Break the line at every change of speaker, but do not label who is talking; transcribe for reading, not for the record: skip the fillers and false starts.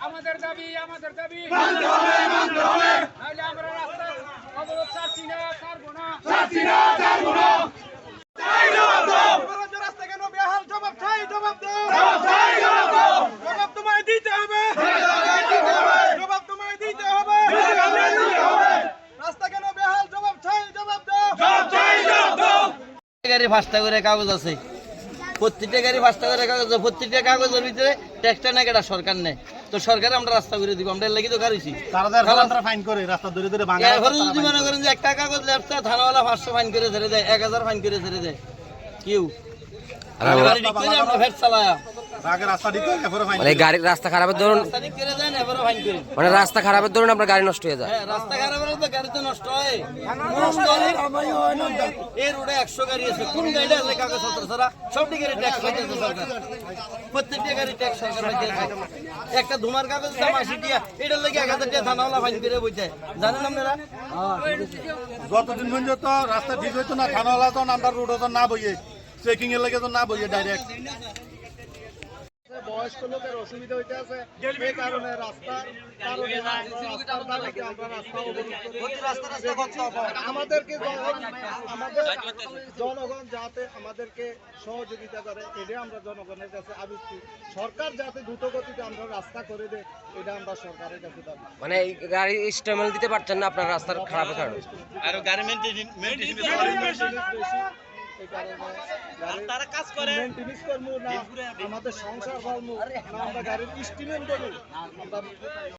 আমাদের দাবি আমরা রাস্তার অবরোধ ছাড়ছি না, ছাড়বো না। রাস্তা কেন বেহাল? জবাব চাই, জবাব দাও। জবাব তোমায় দিতে হবে, জবাব তোমায় দিতে হবে। রাস্তা কেন বেহাল? জবাব চাই, জবাব দাও।
গাড়ি 5টা করে কাগজ আছে, প্রত্যেকটা গাড়ি 5টা করে কাগজ, প্রত্যেকটা কাগজের ভিতরে ট্যাক্সটা নেই, এটা সরকার নেয়। তো সরকার আমরা রাস্তা করে দিব, আমরা লাগি তো গাড়িছি
ফাইন করে রাস্তা ধরে ধরে
যদি মনে করেন যে একটা কাগজ লেফটা থানাওয়ালা 500 ফাইন করে ছেড়ে দেয়, 1000 ফাইন করে ছেড়ে দেয়, কেউ আমরা ভেট চালায়া
গাড়ির রাস্তা খারাপের ধরুন, মানে রাস্তা খারাপের ধরুন আপনার গাড়ি নষ্ট হয়ে যায়।
রাস্তা খারাপের তো গাড়ি তো নষ্ট হয়। এই রোডে 100 গাড়ি আছে, কোন গাড়িটা আছে কাগজপত্র ছাড়া? সবটি গাড়ি ট্যাক্স পাইতেছে সরকার, প্রত্যেকটা গাড়ি ট্যাক্স সরকার পাইতেছে। একটা ধুমার কাগজ দাম 80 টাকা, এটার লাগে 1000 টাকা থানাওয়ালা ফাইন করে বইতে, জানেন আপনারা?
যতদিন পর্যন্ত রাস্তা ঠিক হইতো না, থানাওয়ালা তো আমরা রোডে তো না বইয়ে, চেকিং এর লাগে তো না বইয়ে ডাইরেক্ট।
বয়স্ক লোকের অসুবিধা হইতে আছে, এই কারণে আমাদেরকে আমাদের জনগণ যাতে আমাদেরকে সহযোগিতা করে, এটা আমরা জনগণের কাছে আবেদন। সরকার যাতে দ্রুত গতিতে আমরা রাস্তা করে দেয়, এটা আমরা সরকারের কাছে দাবি।
মানে এই গাড়ি ইস্তেমাল দিতে পারছেন না আপনার রাস্তার খারাপের কারণে,
আর গাড়ি মেইনটেইন
তারা কাজ করে, আমাদের সংসার আমরা গাড়ির ইস্টিমেন্ট দেবো।